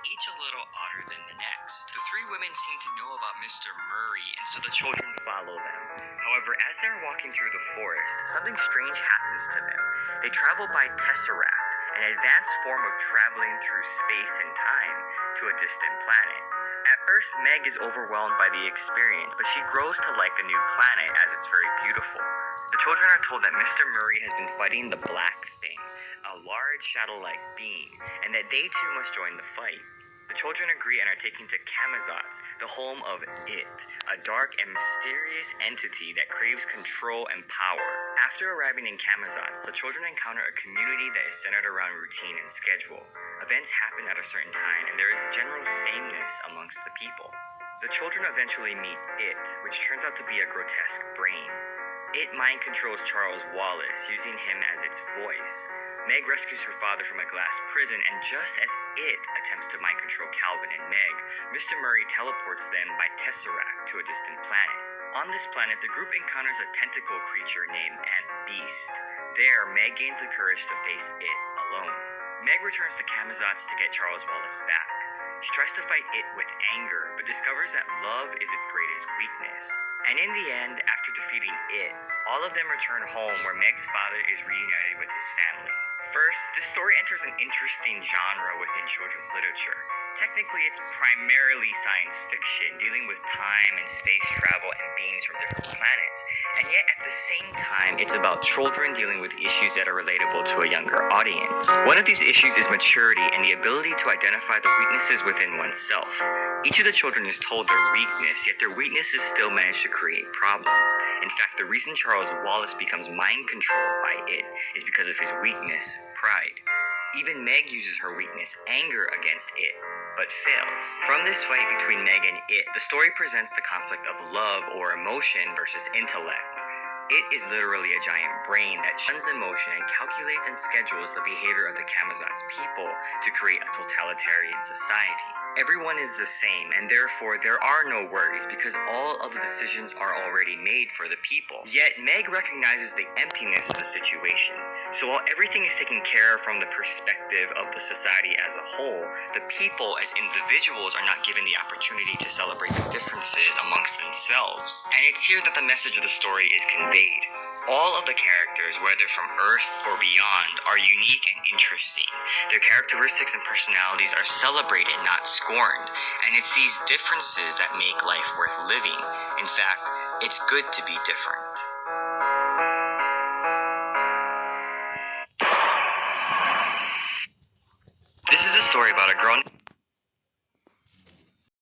each a little odder than the next. The three women seem to know about Mr. Murray, and so the children follow them. However, as they're walking through the forest, something strange happens to them. They travel by tesseract, an advanced form of traveling through space and time to a distant planet. At first, Meg is overwhelmed by the experience, but she grows to like the new planet as it's very beautiful. The children are told that Mr. Murray has been fighting the Black Thing, a large shadow-like being, and that they too must join the fight. The children agree and are taken to Camazotz, the home of It, a dark and mysterious entity that craves control and power. After arriving in Camazotz, the children encounter a community that is centered around routine and schedule. Events happen at a certain time, and there is general sameness amongst the people. The children eventually meet It, which turns out to be a grotesque brain. It mind controls Charles Wallace, using him as its voice. Meg rescues her father from a glass prison, and just as It attempts to mind control Calvin and Meg, Mr. Murray teleports them by tesseract to a distant planet. On this planet, the group encounters a tentacle creature named Aunt Beast. There, Meg gains the courage to face It alone. Meg returns to Camazotz to get Charles Wallace back. She tries to fight It with anger, but discovers that love is its greatest weakness. And in the end, after defeating It, all of them return home where Meg's father is reunited with his family. First, this story enters an interesting genre within children's literature. Technically, it's primarily science fiction, dealing with time and space travel and beings from different planets. And yet, at the same time, it's about children dealing with issues that are relatable to a younger audience. One of these issues is maturity and the ability to identify the weaknesses within oneself. Each of the children is told their weakness, yet their weaknesses still manage to create problems. In fact, the reason Charles Wallace becomes mind controlled by It is because of his weakness, pride. Even Meg uses her weakness, anger, against It, but fails. From this fight between Meg and It, the story presents the conflict of love or emotion versus intellect. It is literally a giant brain that shuns emotion and calculates and schedules the behavior of the Camazotz people to create a totalitarian society. Everyone is the same, and therefore there are no worries because all of the decisions are already made for the people. Yet Meg recognizes the emptiness of the situation. So while everything is taken care of from the perspective of the society as a whole, the people as individuals are not given the opportunity to celebrate the differences amongst themselves. And it's here that the message of the story is conveyed. All of the characters, whether from Earth or beyond, are unique and interesting. Their characteristics and personalities are celebrated, not scorned, and it's these differences that make life worth living. In fact, it's good to be different. This is a story about a girl